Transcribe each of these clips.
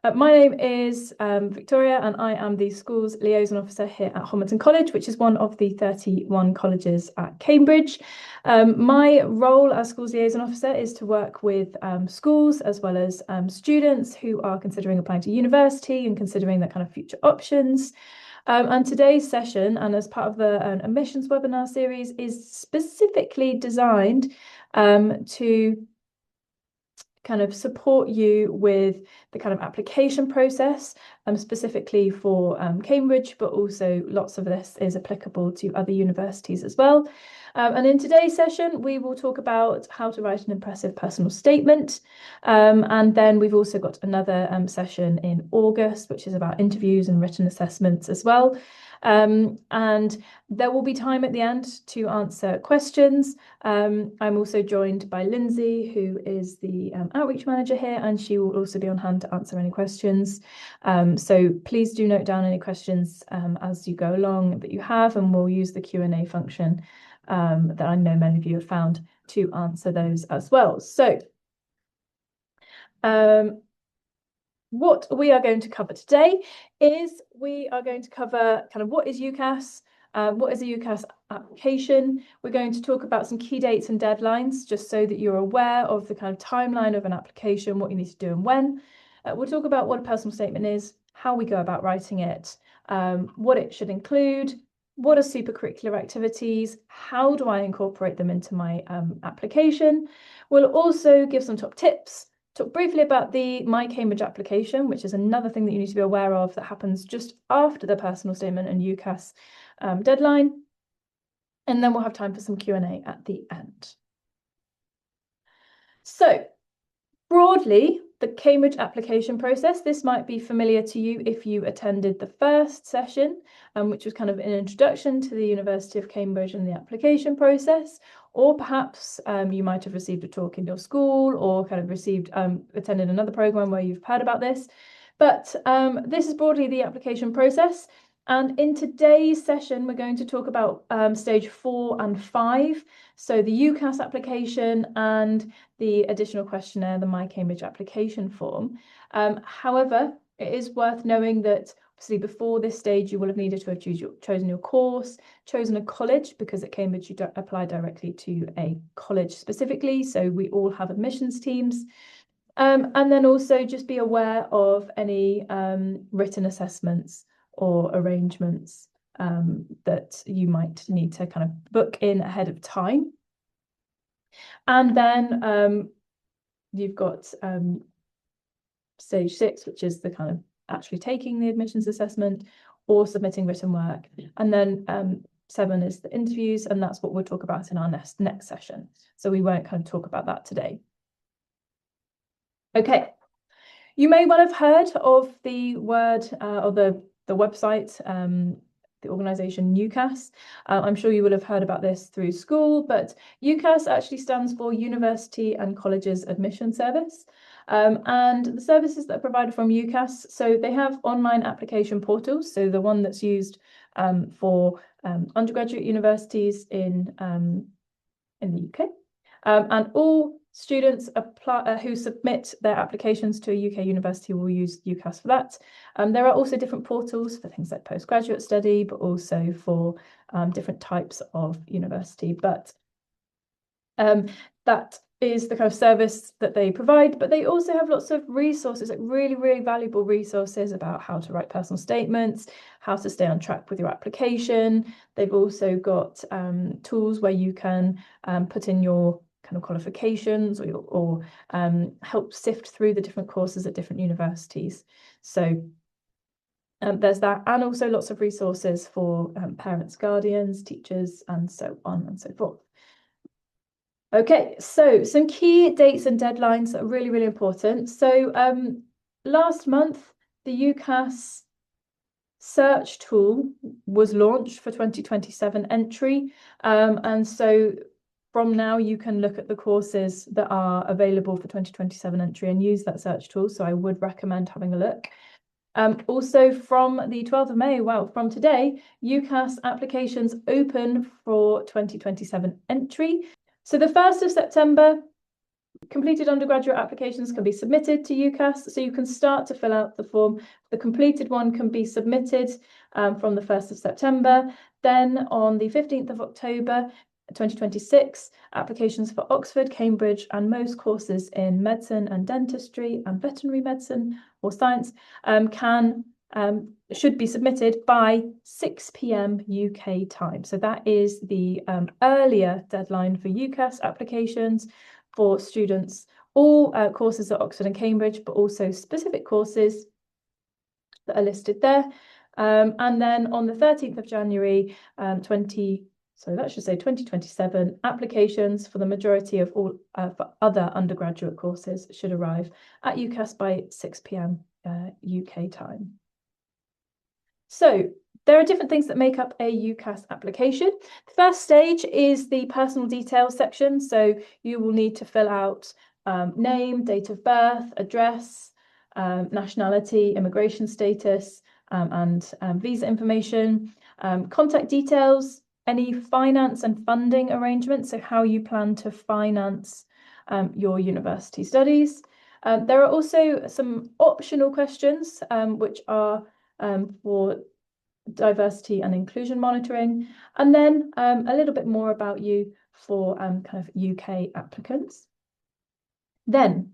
My name is Victoria, and I am the Schools Liaison Officer here at Homerton College, which is one of the 31 colleges at Cambridge. My role as Schools Liaison Officer is to work with schools as well as students who are considering applying to university and considering their kind of future options. And today's session, and as part of the admissions webinar series, is specifically designed to kind of support you with the kind of application process, specifically for Cambridge, but also lots of this is applicable to other universities as well. And in today's session, we will talk about how to write an impressive personal statement. And then we've also got another session in August, which is about interviews and written assessments as well. And there will be time at the end to answer questions. I'm also joined by Lindsay, who is the outreach manager here, and she will also be on hand to answer any questions. So please do note down any questions as you go along that you have, and we'll use the Q&A function that I know many of you have found to answer those as well. So what we are going to cover today is we are going to cover kind of what is UCAS, what is a UCAS application. We're going to talk about some key dates and deadlines, just so that you're aware of the kind of timeline of an application, what you need to do and when. We'll talk about what a personal statement is, how we go about writing it, what it should include, what are supercurricular activities, how do I incorporate them into my application. We'll also give some top tips, talk briefly about the My Cambridge application, which is another thing that you need to be aware of that happens just after the personal statement and UCAS deadline. And then we'll have time for some Q&A at the end. So broadly, the Cambridge application process, this might be familiar to you if you attended the first session, which was kind of an introduction to the University of Cambridge and the application process, or perhaps you might have received a talk in your school or kind of attended another program where you've heard about this. But this is broadly the application process. And in today's session, we're going to talk about stage 4 and 5. So the UCAS application and the additional questionnaire, the My Cambridge application form. However, it is worth knowing that obviously before this stage, you will have needed to have chosen your course, chosen a college, because at Cambridge you don't apply directly to a college specifically. So we all have admissions teams. And then also just be aware of any written assessments or arrangements that you might need to kind of book in ahead of time. And then you've got stage 6, which is the kind of actually taking the admissions assessment or submitting written work. And then 7 is the interviews, and that's what we'll talk about in our next session. So we won't kind of talk about that today. Okay, you may well have heard of the word or the website, the organisation UCAS. I'm sure you will have heard about this through school, but UCAS actually stands for University and Colleges Admission Service. And the services that are provided from UCAS, so they have online application portals. So the one that's used for undergraduate universities in the UK. And all students who submit their applications to a UK university will use UCAS for that. There are also different portals for things like postgraduate study, but also for different types of university. But that is the kind of service that they provide, but they also have lots of resources, like really, really valuable resources about how to write personal statements, how to stay on track with your application. They've also got tools where you can put in your kind of qualifications or help sift through the different courses at different universities. So there's that, and also lots of resources for parents, guardians, teachers, and so on and so forth. Okay, so some key dates and deadlines that are really, really important. So last month, the UCAS search tool was launched for 2027 entry. And so from now, you can look at the courses that are available for 2027 entry and use that search tool. So I would recommend having a look. Also from the 12th of May, well, from today, UCAS applications open for 2027 entry. So the 1st of September, completed undergraduate applications can be submitted to UCAS, so you can start to fill out the form. The completed one can be submitted from the 1st of September. Then on the 15th of October 2026, applications for Oxford, Cambridge, and most courses in medicine and dentistry and veterinary medicine or science should be submitted by 6 p.m. UK time. So that is the earlier deadline for UCAS applications for students, all courses at Oxford and Cambridge, but also specific courses that are listed there. And then on the 13th of January 2027, applications for the majority of all for other undergraduate courses should arrive at UCAS by 6 p.m. UK time. So there are different things that make up a UCAS application. The first stage is the personal details section. So you will need to fill out name, date of birth, address, nationality, immigration status, and visa information, contact details, any finance and funding arrangements, so how you plan to finance your university studies. There are also some optional questions which are for diversity and inclusion monitoring, and then a little bit more about you for kind of UK applicants. Then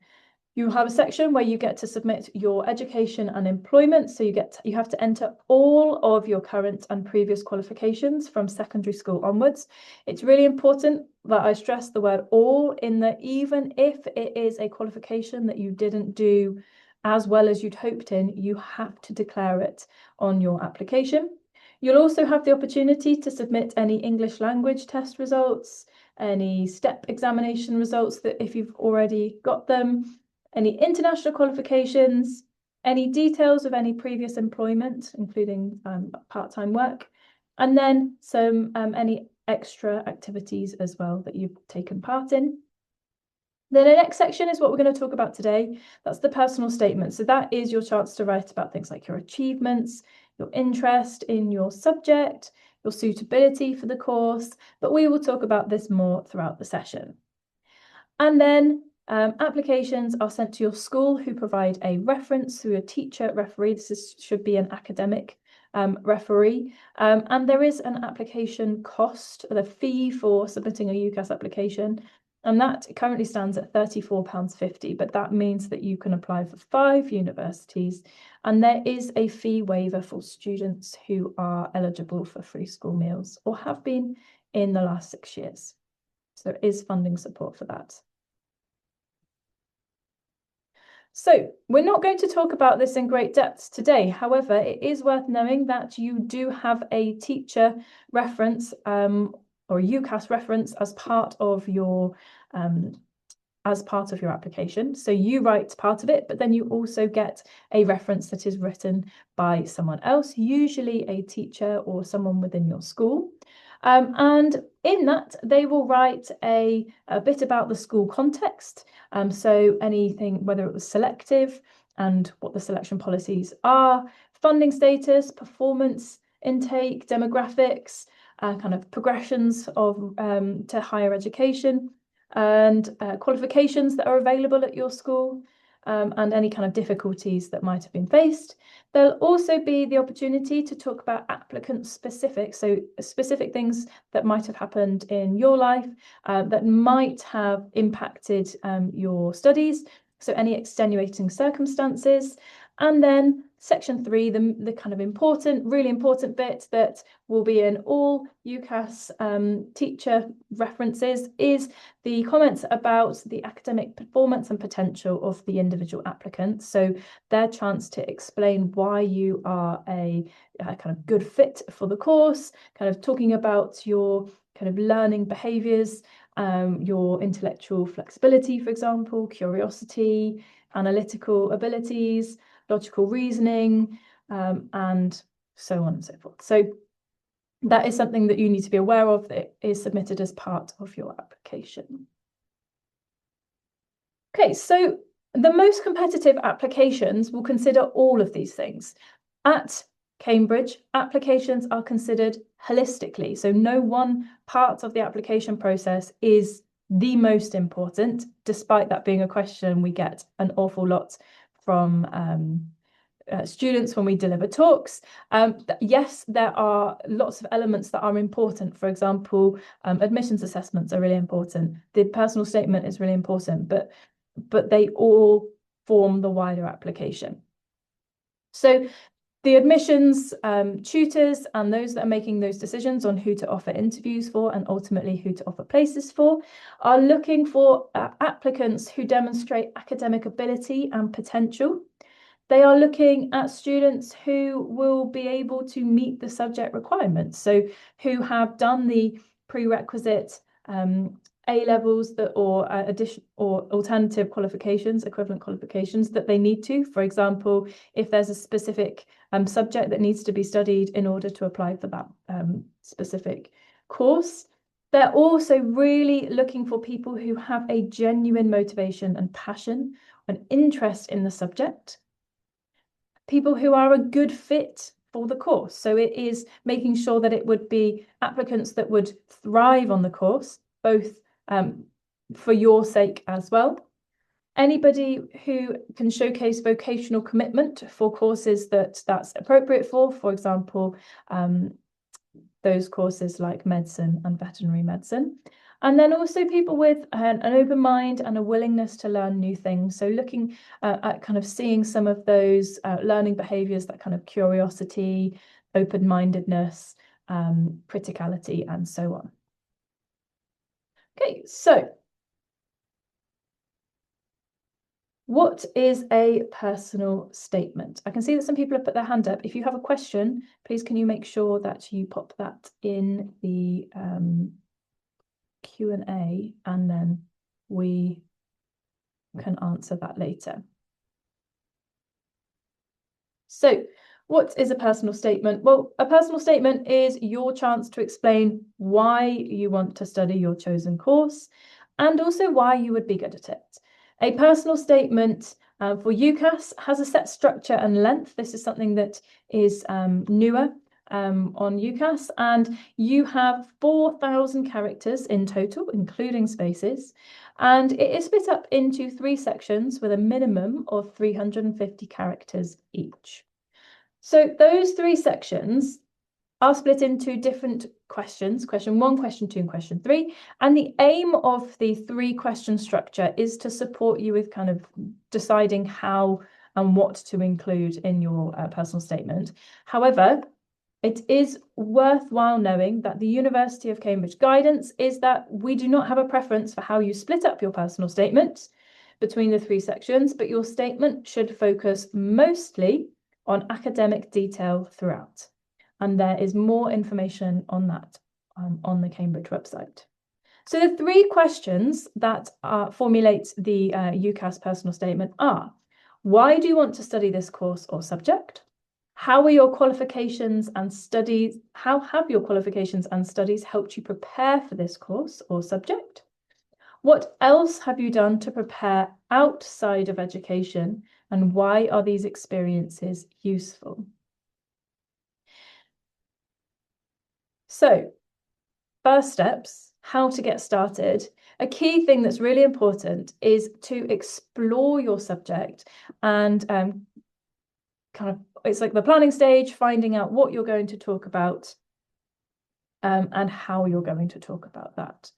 you have a section where you get to submit your education and employment. So you have to enter all of your current and previous qualifications from secondary school onwards. It's really important that I stress the word all, in that even if it is a qualification that you didn't do as well as you'd hoped in, you have to declare it on your application. You'll also have the opportunity to submit any English language test results, any STEP examination results that if you've already got them, any international qualifications, any details of any previous employment, including part-time work, and then some any extra activities as well that you've taken part in. Then the next section is what we're going to talk about today. That's the personal statement. So that is your chance to write about things like your achievements, your interest in your subject, your suitability for the course, but we will talk about this more throughout the session. And then applications are sent to your school, who provide a reference through a teacher referee. This should be an academic referee. And there is an application cost, the fee for submitting a UCAS application, and that currently stands at £34.50, but that means that you can apply for 5 universities, and there is a fee waiver for students who are eligible for free school meals or have been in the last 6 years. So there is funding support for that. So we're not going to talk about this in great depth today. However, it is worth knowing that you do have a teacher reference or a UCAS reference as part of your application. So you write part of it, but then you also get a reference that is written by someone else, usually a teacher or someone within your school. And in that, they will write a bit about the school context. So anything, whether it was selective and what the selection policies are, funding status, performance intake, demographics, kind of progressions of to higher education, and qualifications that are available at your school, and any kind of difficulties that might have been faced. There'll also be the opportunity to talk about applicant specific, so specific things that might have happened in your life that might have impacted your studies, so any extenuating circumstances. And then section 3, the kind of really important bit that will be in all UCAS teacher references, is the comments about the academic performance and potential of the individual applicant. So their chance to explain why you are a kind of good fit for the course, kind of talking about your kind of learning behaviours, your intellectual flexibility, for example, curiosity, analytical abilities, logical reasoning, and so on and so forth. So that is something that you need to be aware of, that is submitted as part of your application. Okay, so the most competitive applications will consider all of these things. At Cambridge, applications are considered holistically, so no one part of the application process is the most important, despite that being a question we get an awful lot from students when we deliver talks. Yes, there are lots of elements that are important. For example, admissions assessments are really important. The personal statement is really important, but they all form the wider application. So the admissions tutors and those that are making those decisions on who to offer interviews for and ultimately who to offer places for are looking for applicants who demonstrate academic ability and potential. They are looking at students who will be able to meet the subject requirements, so who have done the prerequisite A-levels or alternative qualifications, equivalent qualifications that they need to. For example, if there's a specific subject that needs to be studied in order to apply for that specific course. They're also really looking for people who have a genuine motivation and passion, an interest in the subject, people who are a good fit for the course. So it is making sure that it would be applicants that would thrive on the course, both for your sake as well. Anybody who can showcase vocational commitment for courses that's appropriate for example, those courses like medicine and veterinary medicine. And then also people with an open mind and a willingness to learn new things. So looking at kind of seeing some of those learning behaviours, that kind of curiosity, open-mindedness, criticality, and so on. Okay, so what is a personal statement? I can see that some people have put their hand up. If you have a question, please can you make sure that you pop that in the Q&A, and then we can answer that later. So what is a personal statement? Well, a personal statement is your chance to explain why you want to study your chosen course and also why you would be good at it. A personal statement for UCAS has a set structure and length. This is something that is newer on UCAS, and you have 4,000 characters in total, including spaces, and it is split up into 3 sections with a minimum of 350 characters each. So those 3 sections are split into different questions, question 1, question 2, and question 3. And the aim of the 3-question structure is to support you with kind of deciding how and what to include in your personal statement. However, it is worthwhile knowing that the University of Cambridge guidance is that we do not have a preference for how you split up your personal statement between the 3 sections, but your statement should focus mostly on academic detail throughout. And there is more information on that on the Cambridge website. So the 3 questions that formulate the UCAS personal statement are: why do you want to study this course or subject? How are your qualifications and studies? How have your qualifications and studies helped you prepare for this course or subject? What else have you done to prepare outside of education, and why are these experiences useful? So, first steps, how to get started. A key thing that's really important is to explore your subject and kind of, it's like the planning stage, finding out what you're going to talk about and how you're going to talk about that.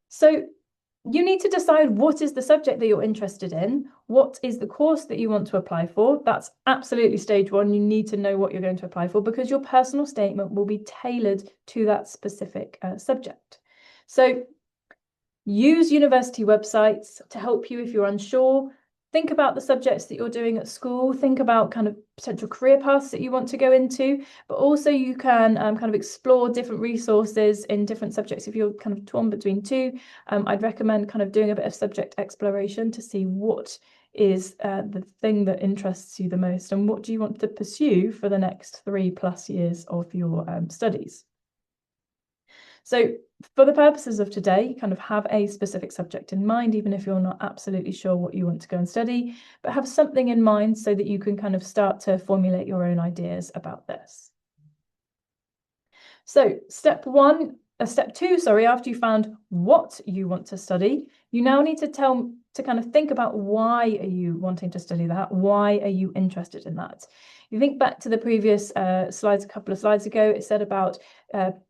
So you need to decide what is the subject that you're interested in, what is the course that you want to apply for. That's absolutely stage 1. You need to know what you're going to apply for because your personal statement will be tailored to that specific subject. So use university websites to help you if you're unsure. Think about the subjects that you're doing at school. Think about kind of potential career paths that you want to go into, but also you can kind of explore different resources in different subjects. If you're kind of torn between 2, I'd recommend kind of doing a bit of subject exploration to see what is the thing that interests you the most and what do you want to pursue for the next 3+ years of your studies. So for the purposes of today, kind of have a specific subject in mind, even if you're not absolutely sure what you want to go and study, but have something in mind so that you can kind of start to formulate your own ideas about this. So step 1 step two, sorry, after you found what you want to study, you now need to kind of think about why are you wanting to study that? Why are you interested in that? If you think back to the previous slides, a couple of slides ago, it said about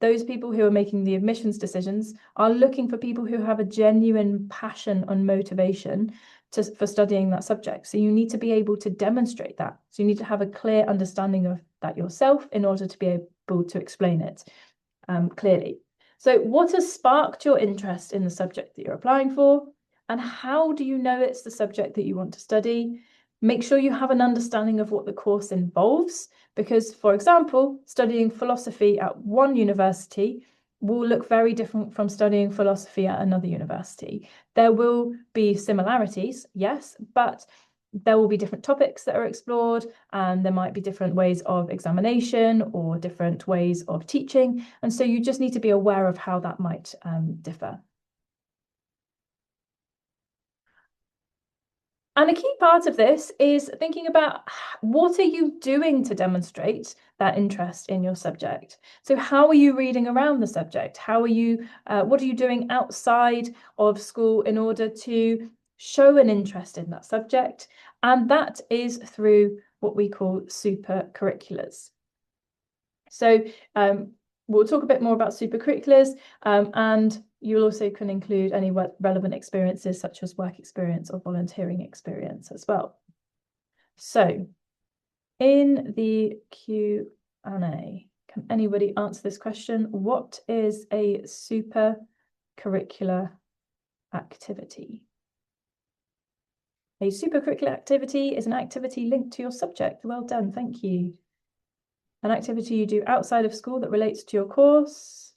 those people who are making the admissions decisions are looking for people who have a genuine passion and motivation for studying that subject. So you need to be able to demonstrate that. So you need to have a clear understanding of that yourself in order to be able to explain it clearly. So what has sparked your interest in the subject that you're applying for? And how do you know it's the subject that you want to study? Make sure you have an understanding of what the course involves, because, for example, studying philosophy at one university will look very different from studying philosophy at another university. There will be similarities, yes, but there will be different topics that are explored, and there might be different ways of examination or different ways of teaching. And so you just need to be aware of how that might differ. And a key part of this is thinking about what are you doing to demonstrate that interest in your subject. So how are you reading around the subject? How are you, what are you doing outside of school in order to show an interest in that subject? And that is through what we call supercurriculars. So we'll talk a bit more about supercurriculars, and you also can include any relevant experiences such as work experience or volunteering experience as well. So in the Q&A, can anybody answer this question? What is a supercurricular activity? A supercurricular activity is an activity linked to your subject. Well done, thank you. An activity you do outside of school that relates to your course.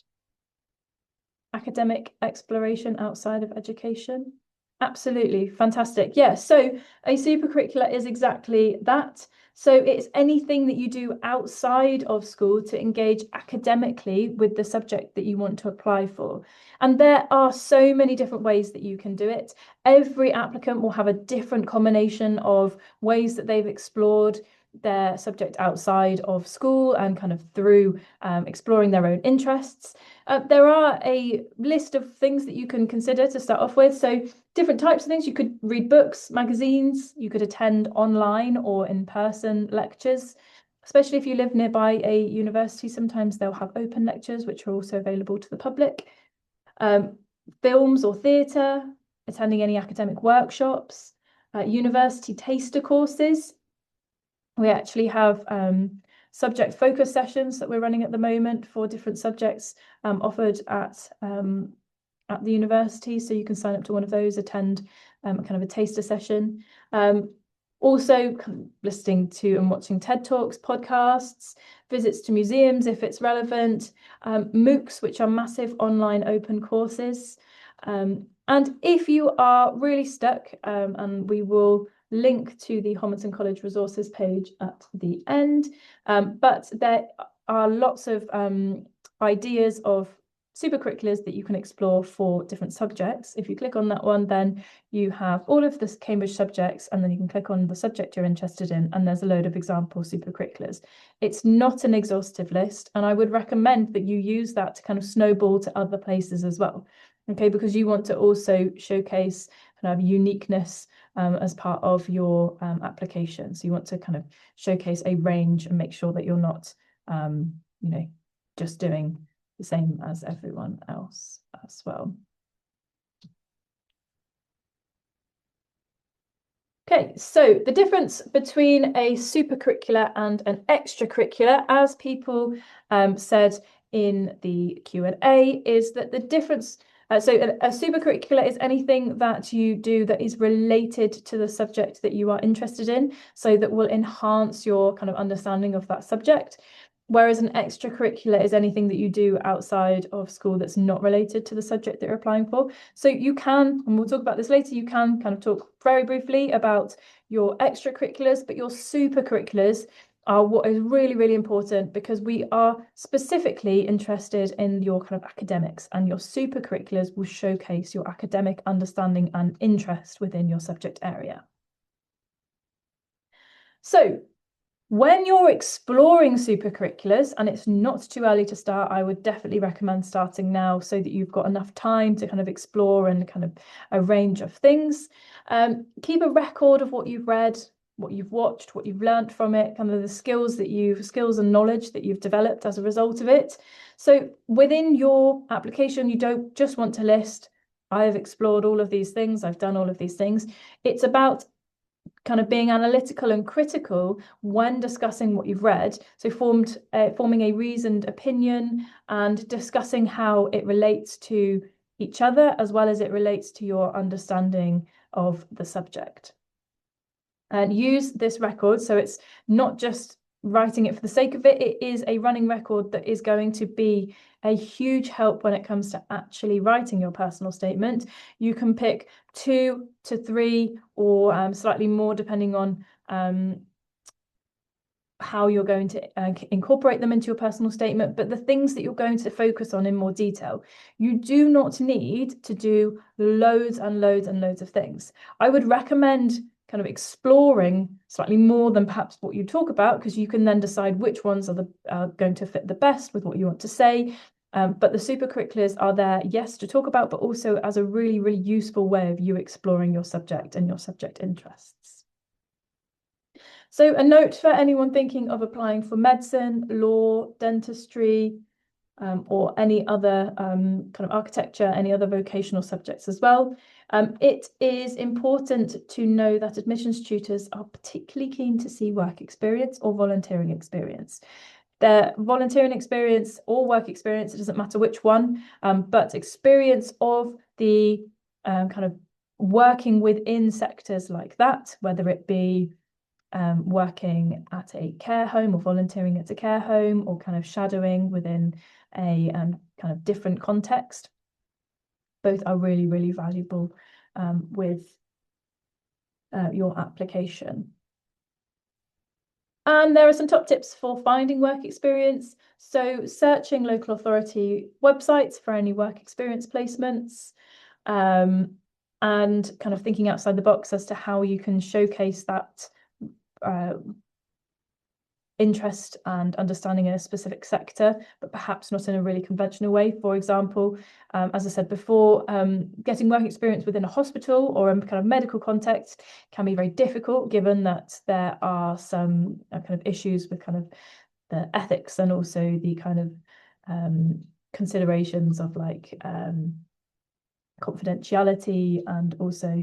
Academic exploration outside of education. Absolutely, fantastic. Yeah, so a supercurricular is exactly that. So it's anything that you do outside of school to engage academically with the subject that you want to apply for. And there are so many different ways that you can do it. Every applicant will have a different combination of ways that they've explored their subject outside of school and kind of through exploring their own interests. There are a list of things that you can consider to start off with. So different types of things. You could read books, magazines, you could attend online or in-person lectures, especially if you live nearby a university. Sometimes they'll have open lectures, which are also available to the public. Films or theatre, attending any academic workshops, university taster courses. We actually have subject focus sessions that we're running at the moment for different subjects offered at the university. So you can sign up to one of those, attend kind of a taster session. Also listening to and watching TED Talks, podcasts, visits to museums if it's relevant, MOOCs, which are massive online open courses. And if you are really stuck, and we will link to the Homerton College resources page at the end, but there are lots of ideas of supercurriculars that you can explore for different subjects. If you click on that one, then you have all of the Cambridge subjects, and then you can click on the subject you're interested in, and there's a load of example supercurriculars. It's not an exhaustive list, and I would recommend that you use that to kind of snowball to other places as well, okay, because you want to also showcase kind of uniqueness as part of your application. So you want to kind of showcase a range and make sure that you're not, just doing the same as everyone else as well. Okay, so the difference between a supercurricular and an extracurricular, as people said in the Q&A, is that the difference, so a supercurricular is anything that you do that is related to the subject that you are interested in, so that will enhance your kind of understanding of that subject. Whereas an extracurricular is anything that you do outside of school that's not related to the subject that you're applying for. So you can, and we'll talk about this later, you can kind of talk very briefly about your extracurriculars, but your supercurriculars are what is really, really important, because we are specifically interested in your kind of academics, and your supercurriculars will showcase your academic understanding and interest within your subject area. So When you're exploring supercurriculars, and it's not too early to start, I would definitely recommend starting now so that you've got enough time to kind of explore and kind of a range of things. Keep a record of what you've read, what you've watched, what you've learned from it, kind of the skills and knowledge that you've developed as a result of it. So within your application, you don't just want to list, I have explored all of these things, I've done all of these things. It's about kind of being analytical and critical when discussing what you've read. So forming a reasoned opinion and discussing how it relates to each other, as well as it relates to your understanding of the subject. And use this record, so it's not just writing it for the sake of it, it is a running record that is going to be a huge help when it comes to actually writing your personal statement. You can pick 2 to 3 or slightly more depending on how you're going to incorporate them into your personal statement, but the things that you're going to focus on in more detail. You do not need to do loads and loads and loads of things. I would recommend kind of exploring slightly more than perhaps what you talk about, because you can then decide which ones are going to fit the best with what you want to say. But the supercurriculars are there, yes, to talk about, but also as a really, really useful way of you exploring your subject and your subject interests. So a note for anyone thinking of applying for medicine, law, dentistry, or any other kind of architecture, any other vocational subjects as well. It is important to know that admissions tutors are particularly keen to see work experience or volunteering experience. Their volunteering experience or work experience, it doesn't matter which one, but experience of the kind of working within sectors like that, whether it be working at a care home or volunteering at a care home or kind of shadowing within a kind of different context. Both are really, really valuable with your application. And there are some top tips for finding work experience. So searching local authority websites for any work experience placements, and kind of thinking outside the box as to how you can showcase that interest and understanding in a specific sector, but perhaps not in a really conventional way. For example, as I said before, getting work experience within a hospital or a kind of medical context can be very difficult, given that there are some kind of issues with kind of the ethics and also the kind of considerations of like confidentiality, and also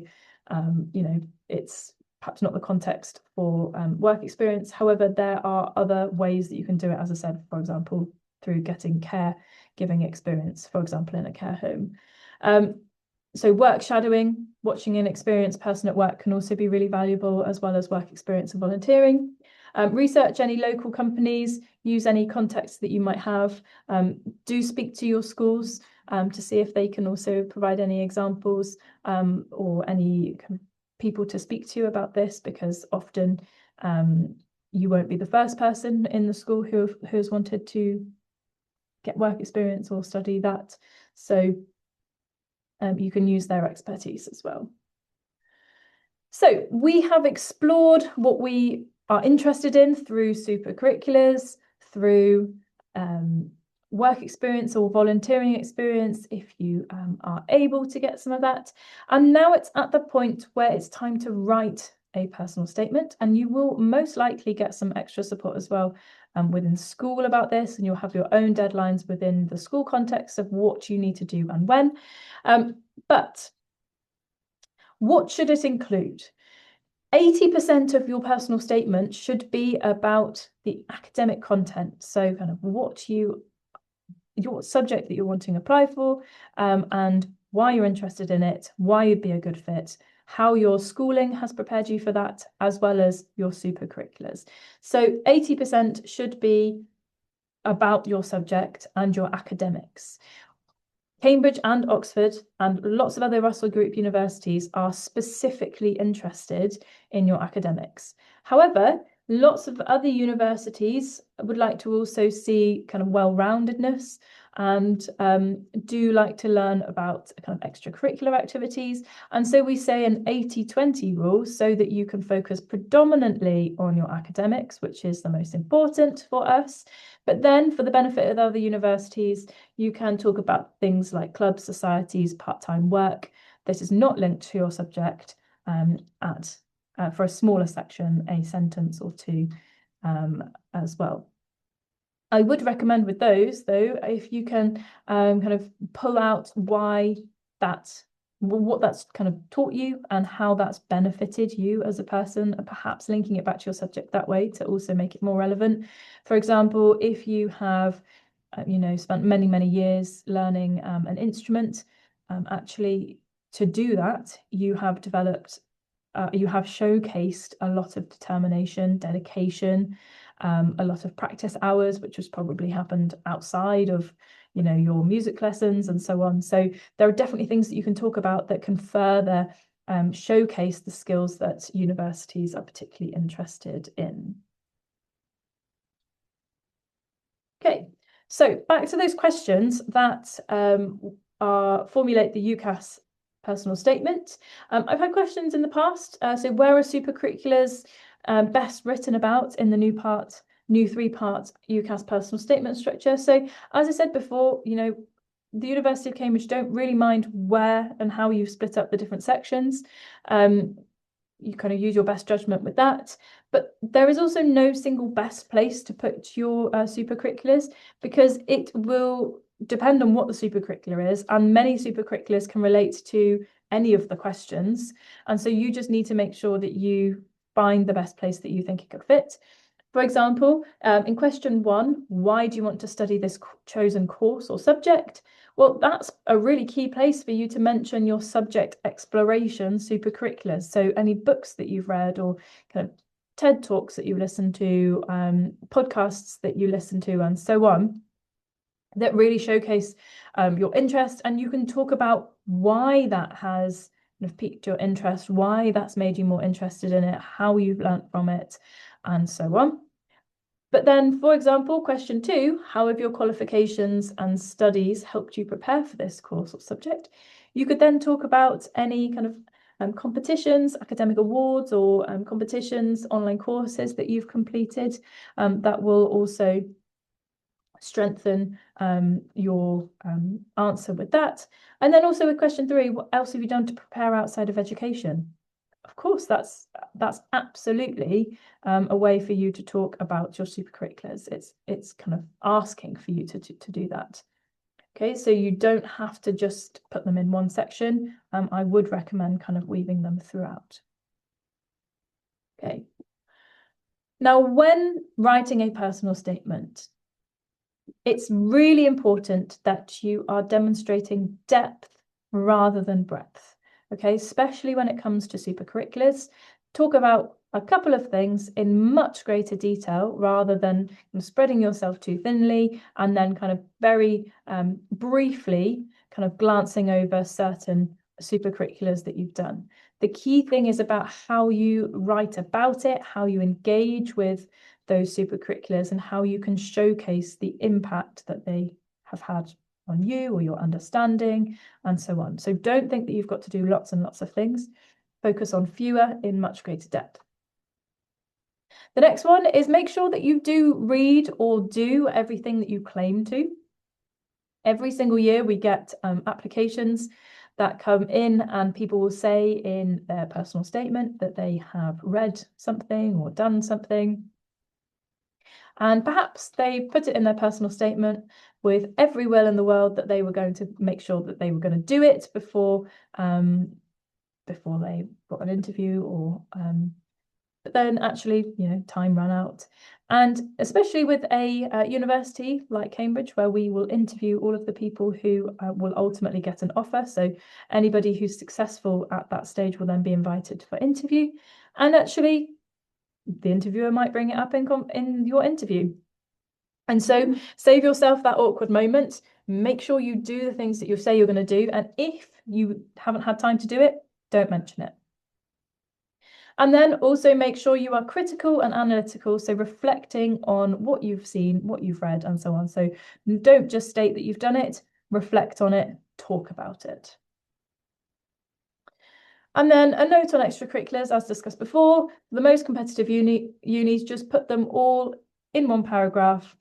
it's perhaps not the context for work experience. However, there are other ways that you can do it, as I said, for example, through getting caregiving experience, for example, in a care home. So work shadowing, watching an experienced person at work can also be really valuable, as well as work experience and volunteering. Research any local companies, use any contacts that you might have. Do speak to your schools to see if they can also provide any examples or any kind of people to speak to about this, because often you won't be the first person in the school who has wanted to get work experience or study that. So you can use their expertise as well. So we have explored what we are interested in through supercurriculars, through work experience or volunteering experience, if you are able to get some of that. And now it's at the point where it's time to write a personal statement, and you will most likely get some extra support as well within school about this, and you'll have your own deadlines within the school context of what you need to do and when. But what should it include? 80% of your personal statement should be about the academic content. So kind of your subject that you're wanting to apply for, and why you're interested in it, why you'd be a good fit, how your schooling has prepared you for that, as well as your supercurriculars. So 80% should be about your subject and your academics. Cambridge and Oxford and lots of other Russell Group universities are specifically interested in your academics. However, lots of other universities would like to also see kind of well-roundedness. and do like to learn about kind of extracurricular activities. And so we say an 80-20 rule so that you can focus predominantly on your academics, which is the most important for us. But then for the benefit of other universities, you can talk about things like clubs, societies, part-time work. This is not linked to your subject for a smaller section, a sentence or two as well. I would recommend with those, though, if you can kind of pull out what that's kind of taught you and how that's benefited you as a person, and perhaps linking it back to your subject that way to also make it more relevant. For example, if you have spent many years learning an instrument, actually to do that, you have showcased a lot of determination, dedication, a lot of practice hours, which has probably happened outside of your music lessons and so on. So there are definitely things that you can talk about that can further showcase the skills that universities are particularly interested in. Okay, so back to those questions that formulate the UCAS personal statement. I've had questions in the past. So where are supercurriculars best written about in the new 3-part UCAS personal statement structure? So as I said before, the University of Cambridge don't really mind where and how you split up the different sections. You kind of use your best judgment with that. But there is also no single best place to put your supercurriculars, because it will depend on what the supercurricular is, and many supercurriculars can relate to any of the questions. And so you just need to make sure that you find the best place that you think it could fit. For example, in question 1, why do you want to study this chosen course or subject? Well, that's a really key place for you to mention your subject exploration supercurriculars. So any books that you've read, or kind of TED Talks that you listen to, podcasts that you listen to, and so on, that really showcase your interest. And you can talk about why that has kind of piqued your interest, why that's made you more interested in it, how you've learnt from it, and so on. But then, for example, question 2, how have your qualifications and studies helped you prepare for this course or subject? You could then talk about any kind of competitions, academic awards, or competitions, online courses that you've completed that will also strengthen your answer with that. And then also with question 3, what else have you done to prepare outside of education? Of course, that's absolutely a way for you to talk about your supercurriculars. It's kind of asking for you to do that. Okay, so you don't have to just put them in one section. I would recommend kind of weaving them throughout. Okay. Now, when writing a personal statement, it's really important that you are demonstrating depth rather than breadth. Okay, especially when it comes to supercurriculars. Talk about a couple of things in much greater detail rather than spreading yourself too thinly and then kind of very briefly kind of glancing over certain supercurriculars that you've done. The key thing is about how you write about it, how you engage with those supercurriculars, and how you can showcase the impact that they have had on you or your understanding, and so on. So don't think that you've got to do lots and lots of things. Focus on fewer in much greater depth. The next one is make sure that you do read or do everything that you claim to. Every single year we get applications that come in, and people will say in their personal statement that they have read something or done something. And perhaps they put it in their personal statement with every will in the world that they were going to make sure that they were going to do it before they got an interview, or but then actually, time ran out. And especially with a university like Cambridge, where we will interview all of the people who will ultimately get an offer. So anybody who's successful at that stage will then be invited for interview. And actually, the interviewer might bring it up in your interview. And so save yourself that awkward moment. Make sure you do the things that you say you're going to do. And if you haven't had time to do it, don't mention it. And then also make sure you are critical and analytical, so reflecting on what you've seen, what you've read, and so on. So don't just state that you've done it, reflect on it, talk about it. And then a note on extracurriculars, as discussed before, the most competitive unis, just put them all in one paragraph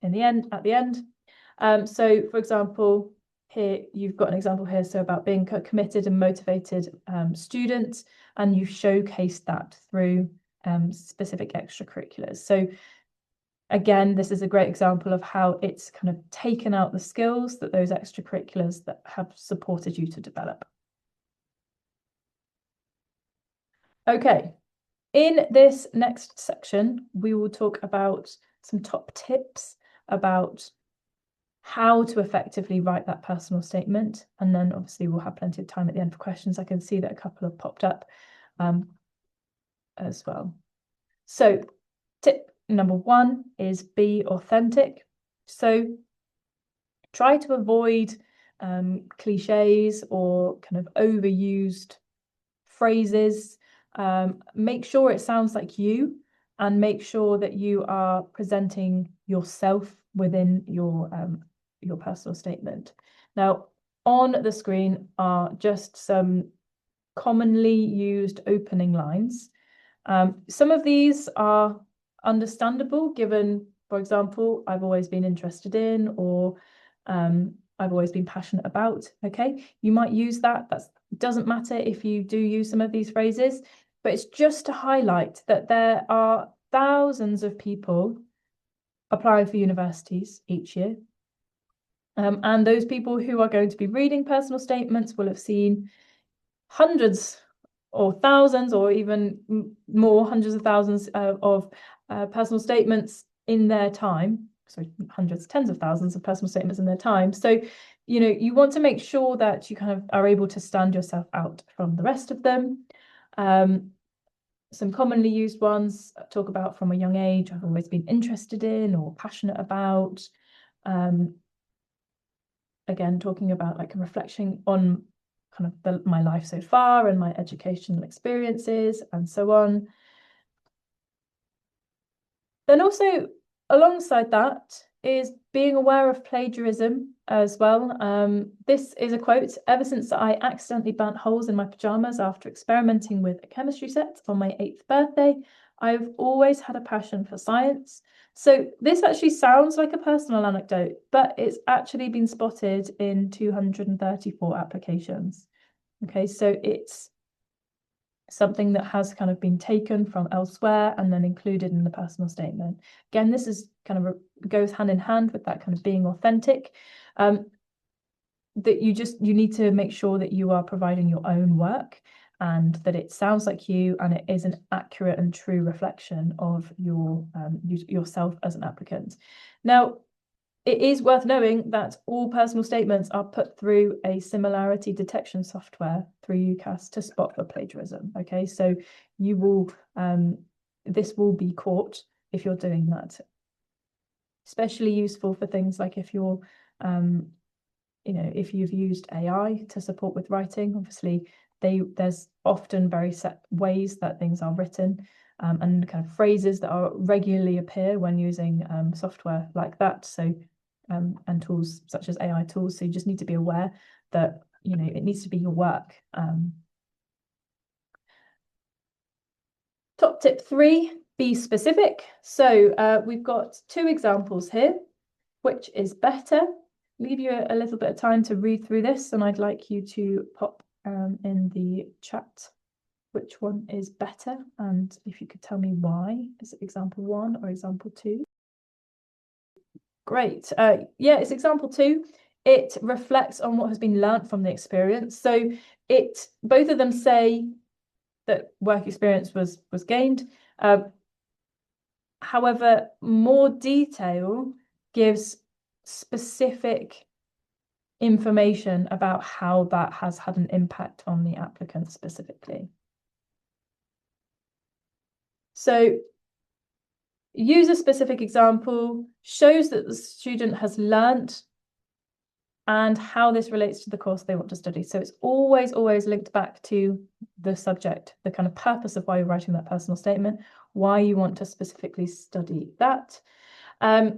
at the end. So for example, here you've got an example here, so about being a committed and motivated student, and you've showcased that through specific extracurriculars. So again, this is a great example of how it's kind of taken out the skills that those extracurriculars that have supported you to develop. Okay, in this next section, we will talk about some top tips about how to effectively write that personal statement. And then obviously we'll have plenty of time at the end for questions. I can see that a couple have popped up as well. So tip number 1 is be authentic. So try to avoid cliches or kind of overused phrases. Make sure it sounds like you, and make sure that you are presenting yourself within your personal statement. Now, on the screen are just some commonly used opening lines. Some of these are understandable, given, for example, I've always been interested in, or I've always been passionate about. Okay, you might use that. That doesn't matter if you do use some of these phrases, but it's just to highlight that there are thousands of people applying for universities each year. And those people who are going to be reading personal statements will have seen hundreds or thousands, or even more, hundreds of thousands of personal statements in their time. Sorry, hundreds, tens of thousands of personal statements in their time. So, you know, you want to make sure that you kind of are able to stand yourself out from the rest of them. Some commonly used ones talk about from a young age, I've always been interested in or passionate about. Again, talking about like a reflection on kind of my life so far and my educational experiences and so on. Then also alongside that is being aware of plagiarism as well. This is a quote: "Ever since I accidentally burnt holes in my pajamas after experimenting with a chemistry set on my 8th birthday, I've always had a passion for science." So this actually sounds like a personal anecdote, but it's actually been spotted in 234 applications. Okay, so it's something that has kind of been taken from elsewhere and then included in the personal statement. Again, this is kind of goes hand in hand with that kind of being authentic. That you need to make sure that you are providing your own work, and that it sounds like you, and it is an accurate and true reflection of your yourself as an applicant. Now, it is worth knowing that all personal statements are put through a similarity detection software through UCAS to spot for plagiarism. Okay, so you will this will be caught if you're doing that. Especially useful for things like if you're you know, if you've used AI to support with writing. Obviously there's often very set ways that things are written, and kind of phrases that are regularly appear when using software like that. So and tools such as AI tools. So you just need to be aware that, you know, it needs to be your work. Top tip 3, be specific. So we've got 2 examples here. Which is better? Leave you a little bit of time to read through this, and I'd like you to pop in the chat which one is better, and if you could tell me why. Is it example 1 or example 2? Great. Yeah, it's example 2. It reflects on what has been learnt from the experience. So both of them say that work experience was gained. However, more detail gives specific information about how that has had an impact on the applicant specifically. So use a specific example, shows that the student has learnt and how this relates to the course they want to study. So it's always linked back to the subject, the kind of purpose of why you're writing that personal statement, why you want to specifically study that. It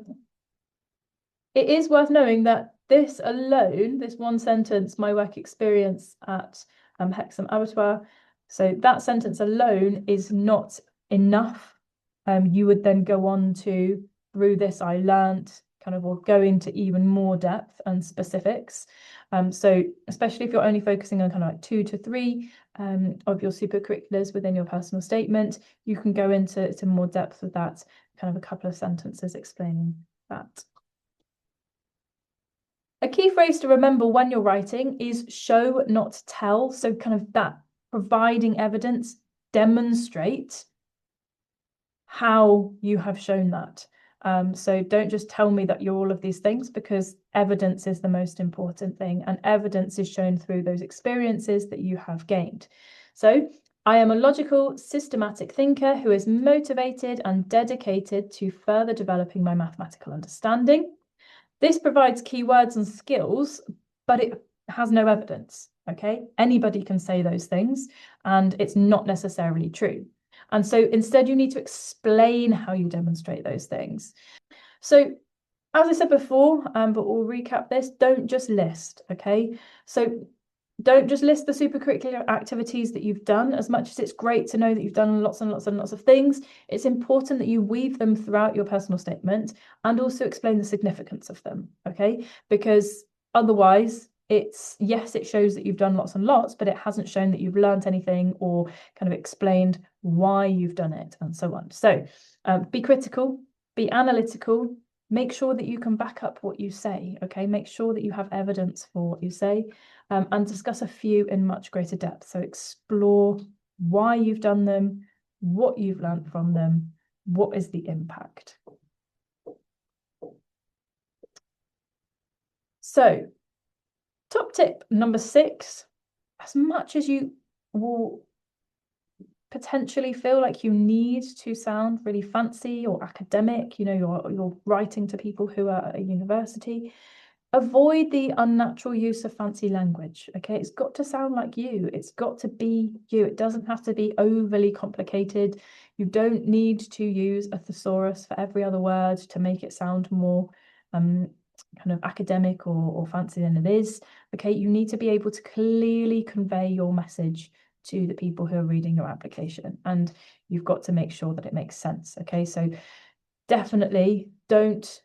is worth knowing that this alone, this one sentence, my work experience at Hexham Abattoir, so that sentence alone is not enough. You would then go on to, through this I learnt, kind of, or go into even more depth and specifics. So especially if you're only focusing on kind of like 2 to 3 of your supercurriculars within your personal statement, you can go into more depth with that, kind of a couple of sentences explaining that. A key phrase to remember when you're writing is show, not tell. So kind of that providing evidence, demonstrate how you have shown that. So don't just tell me that you're all of these things, because evidence is the most important thing, and evidence is shown through those experiences that you have gained. So I am a logical, systematic thinker who is motivated and dedicated to further developing my mathematical understanding. This provides keywords and skills, but it has no evidence, okay? Anybody can say those things, and it's not necessarily true. And so instead, you need to explain how you demonstrate those things. So as I said before, but we'll recap this, don't just list, okay? So don't just list the supercurricular activities that you've done. As much as it's great to know that you've done lots and lots and lots of things, it's important that you weave them throughout your personal statement and also explain the significance of them, okay? Because otherwise, yes, it shows that you've done lots and lots, but it hasn't shown that you've learned anything or kind of explained why you've done it and so on. So be critical, be analytical, make sure that you can back up what you say, okay? Make sure that you have evidence for what you say, and discuss a few in much greater depth. So explore why you've done them, what you've learned from them, what is the impact. So top tip number 6, as much as you will potentially feel like you need to sound really fancy or academic, you know, you're writing to people who are at a university, avoid the unnatural use of fancy language, okay? It's got to sound like you. It's got to be you. It doesn't have to be overly complicated. You don't need to use a thesaurus for every other word to make it sound more kind of academic or fancy than it is, okay? You need to be able to clearly convey your message to the people who are reading your application, and you've got to make sure that it makes sense, okay? So definitely don't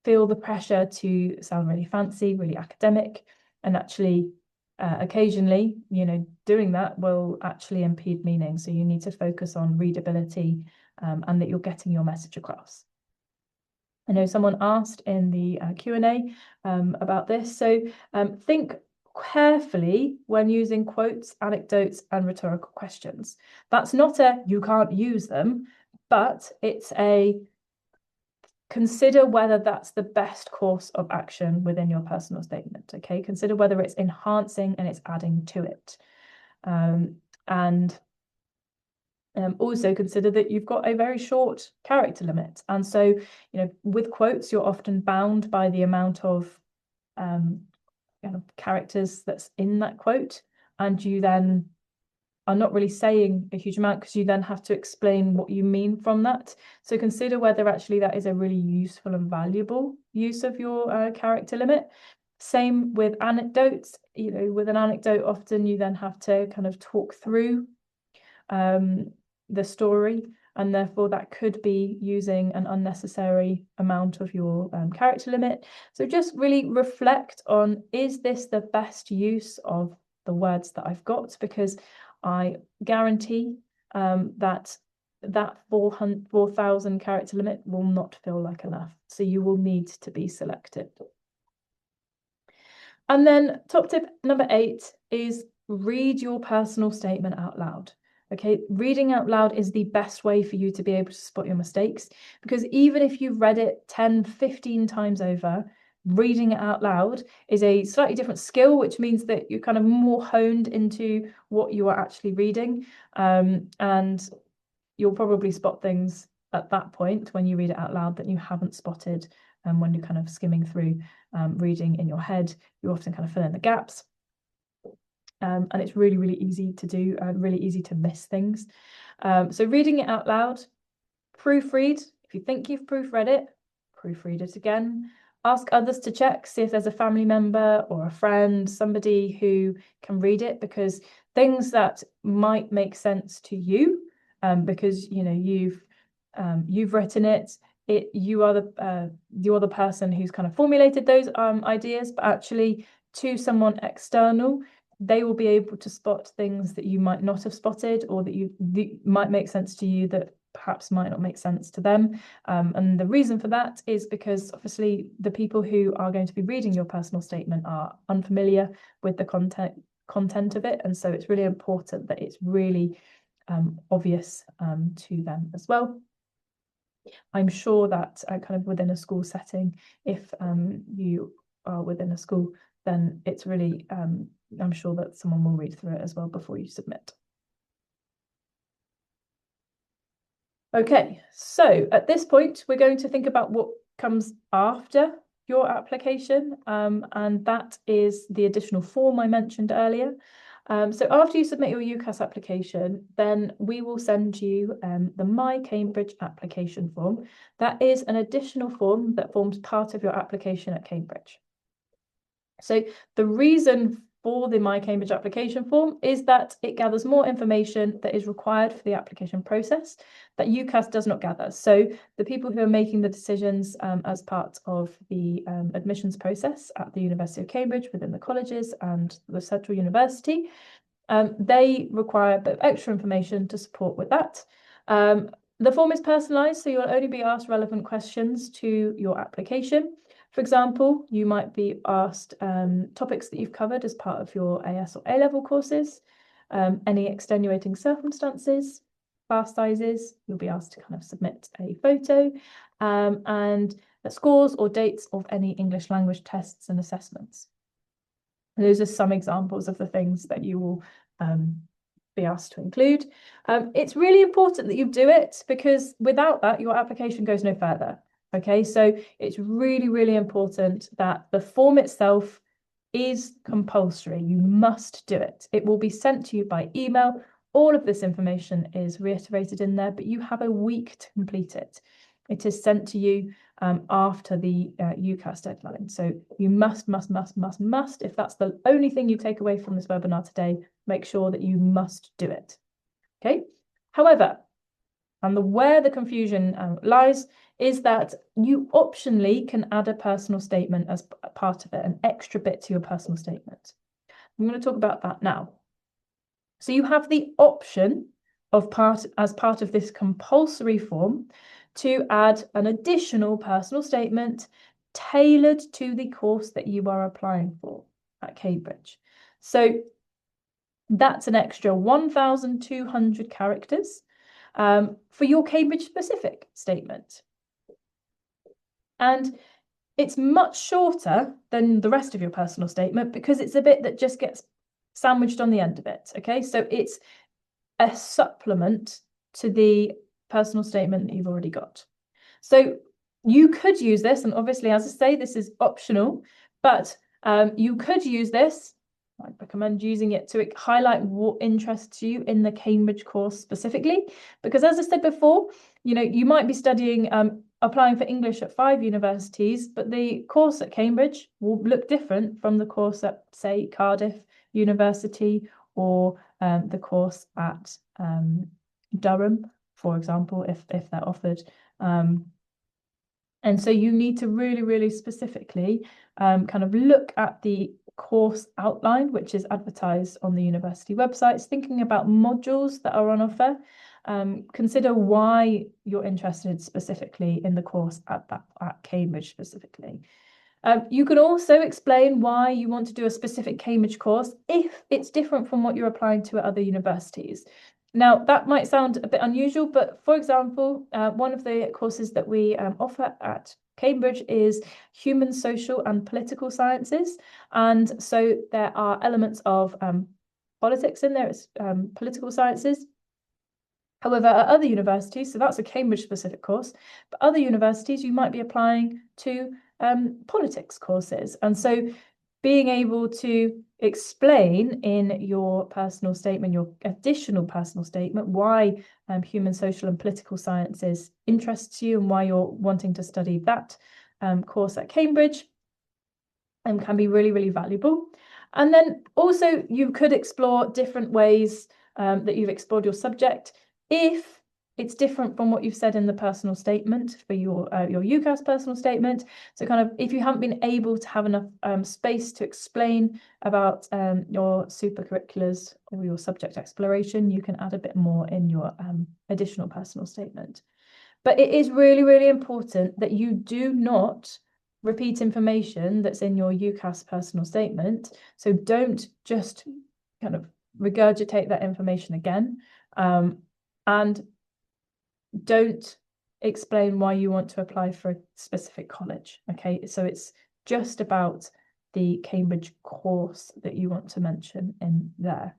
feel the pressure to sound really fancy, really academic, and actually occasionally, you know, doing that will actually impede meaning. So you need to focus on readability and that you're getting your message across. I know someone asked in the Q&A about this. So think carefully when using quotes, anecdotes, and rhetorical questions. That's not a you can't use them, but it's a consider whether that's the best course of action within your personal statement, okay? Consider whether it's enhancing and it's adding to it. Also consider that you've got a very short character limit. And so, you know, with quotes, you're often bound by the amount of kind of characters that's in that quote. And you then are not really saying a huge amount because you then have to explain what you mean from that. So consider whether actually that is a really useful and valuable use of your character limit. Same with anecdotes. You know, with an anecdote, often you then have to kind of talk through the story, and therefore that could be using an unnecessary amount of your character limit. So just really reflect on, is this the best use of the words that I've got? Because I guarantee that 4,000 character limit will not feel like enough. So you will need to be selective. And then top tip number 8 is read your personal statement out loud. Okay, reading out loud is the best way for you to be able to spot your mistakes, because even if you've read it 10, 15 times over, reading it out loud is a slightly different skill, which means that you're kind of more honed into what you are actually reading. And you'll probably spot things at that point when you read it out loud that you haven't spotted when you're kind of skimming through reading in your head, you often kind of fill in the gaps. And it's really, really easy to do, really easy to miss things. So reading it out loud, proofread. If you think you've proofread it, proofread it again. Ask others to check, see if there's a family member or a friend, somebody who can read it, because things that might make sense to you, because you've written it, you are the person who's kind of formulated those ideas, but actually to someone external, they will be able to spot things that you might not have spotted, or that might make sense to you that perhaps might not make sense to them. And the reason for that is because obviously the people who are going to be reading your personal statement are unfamiliar with the content of it. And so it's really important that it's really obvious to them as well. I'm sure that kind of within a school setting, if you are within a school, then it's really, I'm sure that someone will read through it as well before you submit. Okay, so at this point, we're going to think about what comes after your application, and that is the additional form I mentioned earlier. So after you submit your UCAS application, then we will send you the My Cambridge application form. That is an additional form that forms part of your application at Cambridge. So the reason for the My Cambridge application form is that it gathers more information that is required for the application process that UCAS does not gather. So the people who are making the decisions as part of the admissions process at the University of Cambridge within the colleges and the Central University, they require a bit of extra information to support with that. The form is personalised, so you'll only be asked relevant questions to your application. For example, you might be asked topics that you've covered as part of your AS or A-level courses, any extenuating circumstances, class sizes. You'll be asked to kind of submit a photo, and the scores or dates of any English language tests and assessments. And those are some examples of the things that you will be asked to include. It's really important that you do it, because without that, your application goes no further. Okay, so it's really, really important that the form itself is compulsory. You must do it. It will be sent to you by email. All of this information is reiterated in there, but you have a week to complete it. It is sent to you after the UCAS deadline. So you must, if that's the only thing you take away from this webinar today, make sure that you must do it. Okay. However, and where the confusion lies is that you optionally can add a personal statement as part of it, an extra bit to your personal statement. I'm going to talk about that now. So you have the option of as part of this compulsory form to add an additional personal statement tailored to the course that you are applying for at Cambridge. So that's an extra 1,200 characters for your Cambridge specific statement. And it's much shorter than the rest of your personal statement because it's a bit that just gets sandwiched on the end of it. Okay, so it's a supplement to the personal statement that you've already got. So you could use this, and obviously, as I say, this is optional, but you could use this. I recommend using it to highlight what interests you in the Cambridge course specifically, because as I said before, you might be studying, applying for English at 5 universities, but the course at Cambridge will look different from the course at, say, Cardiff University, or the course at Durham, for example, if they're offered. And so you need to really, really specifically kind of look at the course outline, which is advertised on the university websites, thinking about modules that are on offer. Consider why you're interested specifically in the course at Cambridge specifically. You can also explain why you want to do a specific Cambridge course if it's different from what you're applying to at other universities. Now, that might sound a bit unusual, but for example, one of the courses that we offer at Cambridge is Human, Social and Political Sciences. And so there are elements of politics in there, it's political sciences. However, at other universities, so that's a Cambridge-specific course, but other universities, you might be applying to politics courses. And so being able to explain in your personal statement, your additional personal statement, why human, social and political sciences interests you and why you're wanting to study that course at Cambridge can be really, really valuable. And then also you could explore different ways that you've explored your subject if it's different from what you've said in the personal statement for your UCAS personal statement. So kind of if you haven't been able to have enough space to explain about your supercurriculars or your subject exploration, you can add a bit more in your additional personal statement. But it is really, really important that you do not repeat information that's in your UCAS personal statement. So don't just kind of regurgitate that information again. And don't explain why you want to apply for a specific college. Okay, so it's just about the Cambridge course that you want to mention in there.